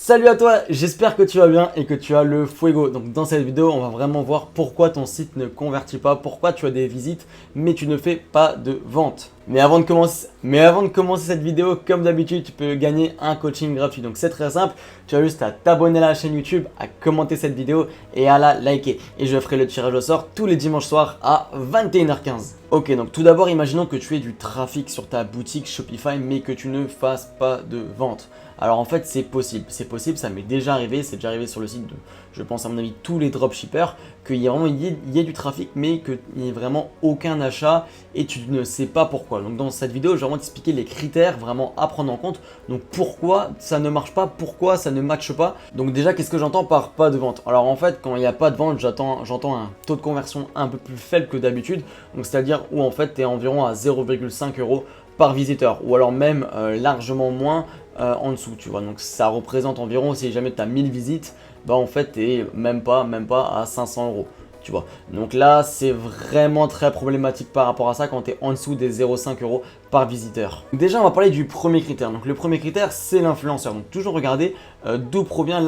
Salut à toi, j'espère que tu vas bien et que tu as le fuego. Donc dans cette vidéo, on va vraiment voir pourquoi ton site ne convertit pas, pourquoi tu as des visites mais tu ne fais pas de vente. Mais avant de commencer cette vidéo, comme d'habitude, tu peux gagner un coaching gratuit. Donc c'est très simple, tu as juste à t'abonner à la chaîne YouTube, à commenter cette vidéo et à la liker. Et je ferai le tirage au sort tous les dimanches soirs à 21h15. Ok, donc tout d'abord, imaginons que tu aies du trafic sur ta boutique Shopify mais que tu ne fasses pas de vente. Alors en fait c'est possible, ça m'est déjà arrivé, c'est déjà arrivé sur le site de, je pense à mon avis, tous les dropshippers, qu'il y ait du trafic mais qu'il n'y ait vraiment aucun achat et tu ne sais pas pourquoi. Donc dans cette vidéo je vais vraiment t'expliquer les critères vraiment à prendre en compte, donc pourquoi ça ne marche pas, pourquoi ça ne matche pas. Donc déjà qu'est-ce que j'entends par pas de vente? Alors en fait quand il n'y a pas de vente j'entends un taux de conversion un peu plus faible que d'habitude, donc c'est-à-dire où en fait tu es environ à 0,5 euros par visiteur ou alors même largement moins en dessous, tu vois. Donc ça représente environ, si jamais tu as 1000 visites, bah en fait tu es même pas à 500 euros, tu vois. Donc là c'est vraiment très problématique par rapport à ça quand tu es en dessous des 0,5 euros par visiteur. Déjà on va parler du premier critère. Donc le premier critère c'est l'influenceur. Donc toujours regarder d'où provient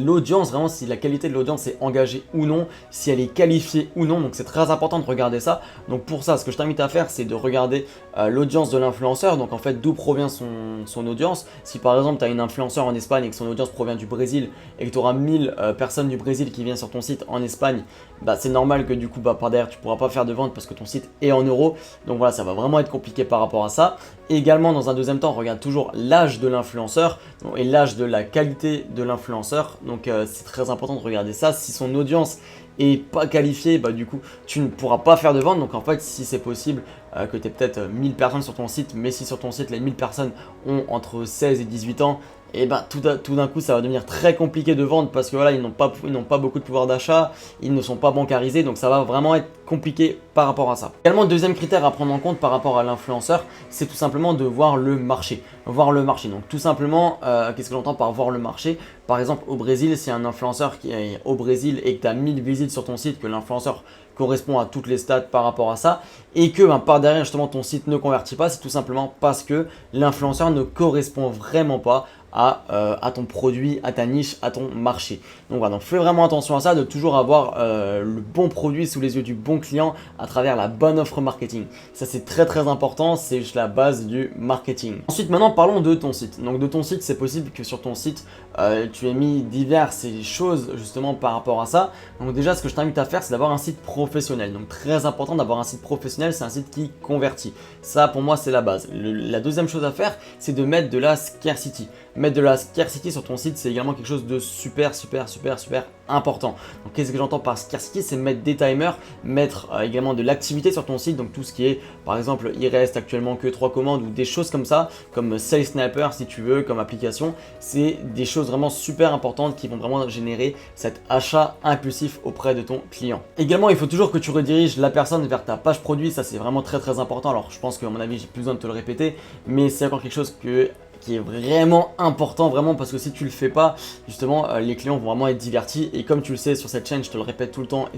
l'audience, vraiment si la qualité de l'audience est engagée ou non, si elle est qualifiée ou non. Donc c'est très important de regarder ça. Donc pour ça ce que je t'invite à faire c'est de regarder l'audience de l'influenceur. Donc en fait d'où provient son audience. Si par exemple tu as une influenceur en Espagne et que son audience provient du Brésil et que tu auras 1000 personnes du Brésil qui viennent sur ton site en Espagne, bah c'est normal que du coup par derrière tu pourras pas faire de vente parce que ton site est en euros. Donc voilà, ça va vraiment être compliqué par rapport à ça. Et également dans un deuxième temps, regarde toujours l'âge de l'influenceur et l'âge de la qualité de l'influenceur. Donc c'est très important de regarder ça. Si son audience est pas qualifiée, bah du coup tu ne pourras pas faire de vente. Donc en fait si c'est possible que tu aies peut-être 1000 personnes sur ton site, mais si sur ton site les 1000 personnes ont entre 16 et 18 ans, et ben tout d'un coup ça va devenir très compliqué de vendre parce que voilà, ils n'ont pas beaucoup de pouvoir d'achat, ils ne sont pas bancarisés, donc ça va vraiment être compliqué par rapport à ça. Également, deuxième critère à prendre en compte par rapport à l'influenceur, c'est tout simplement de voir le marché. Donc tout simplement, qu'est-ce que j'entends par voir le marché? Par exemple au Brésil, si un influenceur qui est au Brésil et que tu as 1000 visites sur ton site, que l'influenceur correspond à toutes les stats par rapport à ça et que par derrière justement ton site ne convertit pas, c'est tout simplement parce que l'influenceur ne correspond vraiment pas à ton produit, à ta niche, à ton marché. Donc voilà, donc fais vraiment attention à ça, de toujours avoir le bon produit sous les yeux du bon client à travers la bonne offre marketing. Ça c'est très très important, c'est juste la base du marketing. Ensuite maintenant parlons de ton site. Donc de ton site, c'est possible que sur ton site tu aies mis diverses choses justement par rapport à ça. Donc déjà ce que je t'invite à faire c'est d'avoir un site professionnel. Donc très important d'avoir un site professionnel, c'est un site qui convertit. Ça pour moi c'est la base. La deuxième chose à faire c'est de mettre de la scarcity. Mettre de la scarcity sur ton site, c'est également quelque chose de super important. Donc qu'est-ce que j'entends par scarcity? C'est mettre des timers, mettre également de l'activité sur ton site, donc tout ce qui est par exemple il reste actuellement que 3 commandes ou des choses comme ça, comme Sales Sniper si tu veux, comme application. C'est des choses vraiment super importantes qui vont vraiment générer cet achat impulsif auprès de ton client. Également il faut toujours que tu rediriges la personne vers ta page produit, ça c'est vraiment très important. Alors je pense qu'à mon avis j'ai plus besoin de te le répéter, mais c'est encore quelque chose qui est vraiment important, vraiment, parce que si tu le fais pas, justement les clients vont vraiment être divertis. Et comme tu le sais sur cette chaîne, je te le répète tout le temps,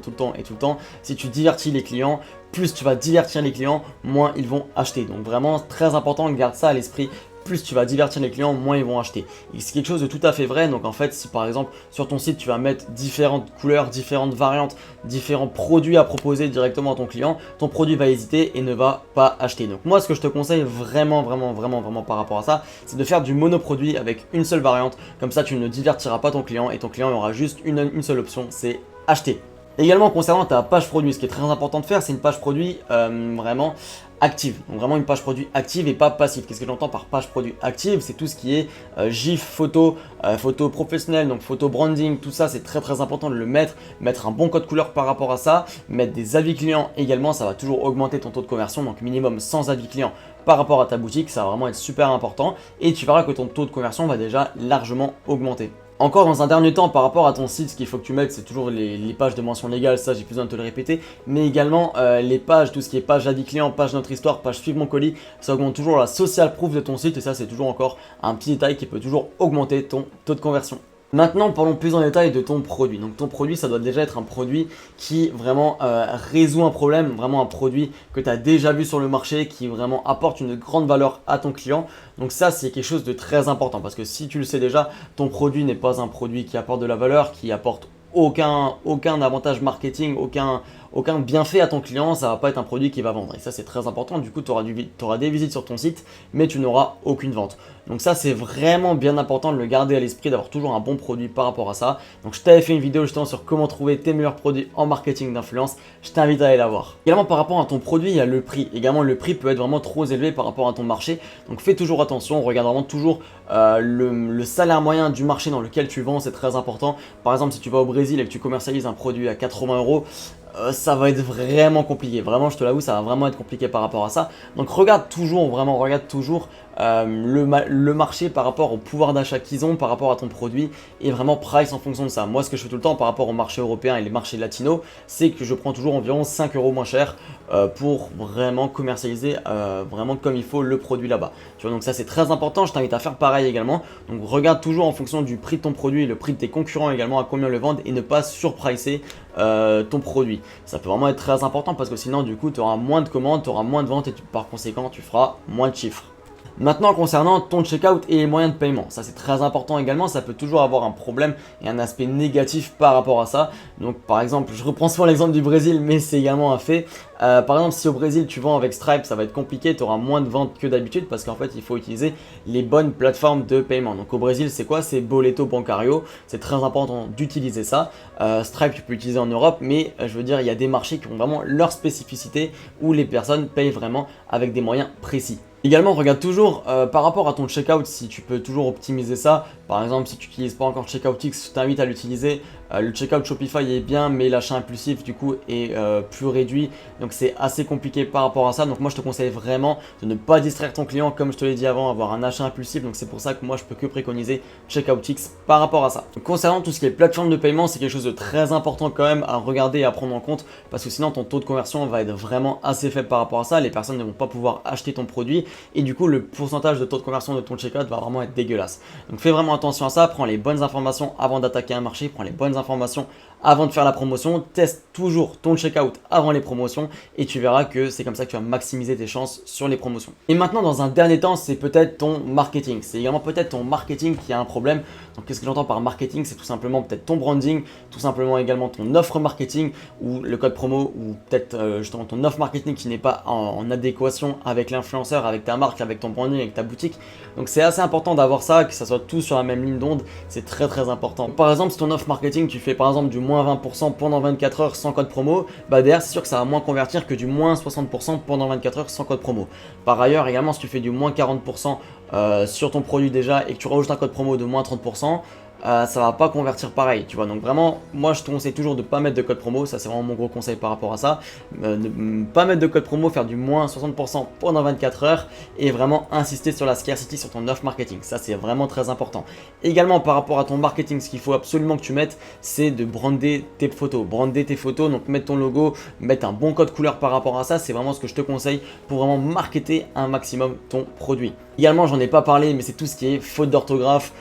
si tu divertis les clients, plus tu vas divertir les clients, moins ils vont acheter. Donc vraiment très important, garde ça à l'esprit. Plus tu vas divertir les clients, moins ils vont acheter. Et c'est quelque chose de tout à fait vrai. Donc en fait, si par exemple sur ton site tu vas mettre différentes couleurs, différentes variantes, différents produits à proposer directement à ton client, ton produit va hésiter et ne va pas acheter. Donc moi ce que je te conseille vraiment par rapport à ça, c'est de faire du monoproduit avec une seule variante. Comme ça tu ne divertiras pas ton client et ton client aura juste une seule option, c'est acheter. Également concernant ta page produit, ce qui est très important de faire, c'est une page produit vraiment active. Donc vraiment une page produit active et pas passive. Qu'est-ce que j'entends par page produit active? C'est tout ce qui est GIF, photo, photo professionnelle, donc photo branding, tout ça c'est très important de le mettre un bon code couleur par rapport à ça, mettre des avis clients également, ça va toujours augmenter ton taux de conversion, donc minimum 100 avis clients par rapport à ta boutique, ça va vraiment être super important et tu verras que ton taux de conversion va déjà largement augmenter. Encore dans un dernier temps par rapport à ton site, ce qu'il faut que tu mettes, c'est toujours les pages de mention légale, ça j'ai plus besoin de te le répéter, mais également les pages, tout ce qui est page avis client, page notre histoire, page suivre mon colis, ça augmente toujours la social proof de ton site et ça c'est toujours encore un petit détail qui peut toujours augmenter ton taux de conversion. Maintenant, parlons plus en détail de ton produit. Donc ton produit, ça doit déjà être un produit qui vraiment résout un problème, vraiment un produit que tu as déjà vu sur le marché, qui vraiment apporte une grande valeur à ton client. Donc ça, c'est quelque chose de très important parce que si tu le sais déjà, ton produit n'est pas un produit qui apporte de la valeur, qui apporte aucun avantage marketing, aucun bienfait à ton client, ça va pas être un produit qui va vendre. Et ça, c'est très important. Du coup, tu auras des visites sur ton site, mais tu n'auras aucune vente. Donc ça, c'est vraiment bien important de le garder à l'esprit, d'avoir toujours un bon produit par rapport à ça. Donc je t'avais fait une vidéo justement sur comment trouver tes meilleurs produits en marketing d'influence. Je t'invite à aller la voir. Également, par rapport à ton produit, il y a le prix. Également, le prix peut être vraiment trop élevé par rapport à ton marché. Donc fais toujours attention, regarde vraiment toujours le salaire moyen du marché dans lequel tu vends, c'est très important. Par exemple, si tu vas au Brésil et que tu commercialises un produit à 80 euros, ça va être vraiment compliqué. Vraiment, je te l'avoue, ça va vraiment être compliqué par rapport à ça. Donc regarde toujours le marché par rapport au pouvoir d'achat qu'ils ont, par rapport à ton produit, et vraiment price en fonction de ça. Moi, ce que je fais tout le temps par rapport au marché européen et les marchés latinos, c'est que je prends toujours environ 5 euros moins cher pour vraiment commercialiser vraiment comme il faut le produit là-bas. Tu vois, donc ça c'est très important, je t'invite à faire pareil également. Donc regarde toujours en fonction du prix de ton produit et le prix de tes concurrents également à combien le vendent, et ne pas surpricer ton produit. Ça peut vraiment être très important parce que sinon du coup tu auras moins de commandes, tu auras moins de ventes et par conséquent tu feras moins de chiffres. Maintenant, concernant ton checkout et les moyens de paiement, ça c'est très important également, ça peut toujours avoir un problème et un aspect négatif par rapport à ça. Donc par exemple, je reprends souvent l'exemple du Brésil, mais c'est également un fait. Par exemple, si au Brésil tu vends avec Stripe, ça va être compliqué, tu auras moins de ventes que d'habitude parce qu'en fait il faut utiliser les bonnes plateformes de paiement. Donc au Brésil, c'est quoi? C'est Boleto Bancario, c'est très important d'utiliser ça. Stripe tu peux utiliser en Europe, mais je veux dire, il y a des marchés qui ont vraiment leur spécificité où les personnes payent vraiment avec des moyens précis. Également, regarde toujours par rapport à ton checkout si tu peux toujours optimiser ça. Par exemple, si tu n'utilises pas encore CheckoutX, je t'invite à l'utiliser. Le checkout Shopify est bien, mais l'achat impulsif du coup est plus réduit. Donc c'est assez compliqué par rapport à ça. Donc moi je te conseille vraiment de ne pas distraire ton client, comme je te l'ai dit avant, avoir un achat impulsif. Donc c'est pour ça que moi je peux que préconiser CheckoutX par rapport à ça. Donc, concernant tout ce qui est plateforme de paiement, c'est quelque chose de très important quand même à regarder et à prendre en compte, parce que sinon ton taux de conversion va être vraiment assez faible par rapport à ça. Les personnes ne vont pas pouvoir acheter ton produit et du coup le pourcentage de taux de conversion de ton checkout va vraiment être dégueulasse. Donc fais vraiment attention à ça, prends les bonnes informations avant d'attaquer un marché, prends les bonnes informations avant de faire la promotion, teste toujours ton checkout avant les promotions et tu verras que c'est comme ça que tu vas maximiser tes chances sur les promotions. Et maintenant, dans un dernier temps, c'est peut-être ton marketing. C'est également peut-être ton marketing qui a un problème. Donc qu'est-ce que j'entends par marketing? C'est tout simplement peut-être ton branding, tout simplement également ton offre marketing ou le code promo, ou peut-être justement ton offre marketing qui n'est pas en adéquation avec l'influenceur, avec ta marque, avec ton branding, avec ta boutique. Donc c'est assez important d'avoir ça, que ça soit tout sur la même ligne d'onde, c'est très important. Par exemple, si ton offre marketing, tu fais par exemple du moins 20% pendant 24 heures sans code promo, bah derrière c'est sûr que ça va moins convertir que du moins 60% pendant 24 heures sans code promo. Par ailleurs également, si tu fais du moins 40% sur ton produit déjà et que tu rajoutes un code promo de moins 30%, ça va pas convertir pareil, tu vois. Donc vraiment, moi je te conseille toujours de pas mettre de code promo, ça c'est vraiment mon gros conseil par rapport à ça. Ne pas mettre de code promo, faire du moins 60% pendant 24 heures et vraiment insister sur la scarcity, sur ton offre marketing, ça c'est vraiment très important. Également par rapport à ton marketing, ce qu'il faut absolument que tu mettes, c'est de brander tes photos. Brander tes photos, donc mettre ton logo, mettre un bon code couleur par rapport à ça, c'est vraiment ce que je te conseille pour vraiment marketer un maximum ton produit. Également, j'en ai pas parlé, mais c'est tout ce qui est faute d'orthographe,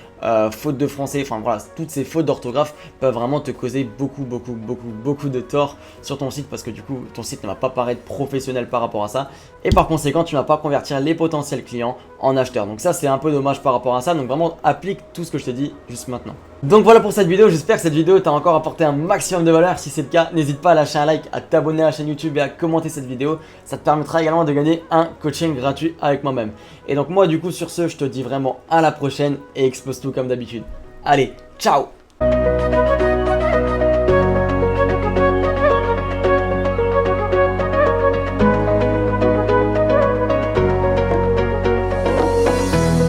faute de français, enfin voilà, toutes ces fautes d'orthographe peuvent vraiment te causer beaucoup de tort sur ton site, parce que du coup ton site ne va pas paraître professionnel par rapport à ça et par conséquent tu ne vas pas convertir les potentiels clients en acheteurs. Donc ça c'est un peu dommage par rapport à ça, donc vraiment applique tout ce que je te dis juste maintenant. Donc voilà pour cette vidéo, j'espère que cette vidéo t'a encore apporté un maximum de valeur. Si c'est le cas, n'hésite pas à lâcher un like, à t'abonner à la chaîne YouTube et à commenter cette vidéo. Ça te permettra également de gagner un coaching gratuit avec moi-même. Et donc moi du coup sur ce, je te dis vraiment à la prochaine et expose tout comme d'habitude. Allez, ciao!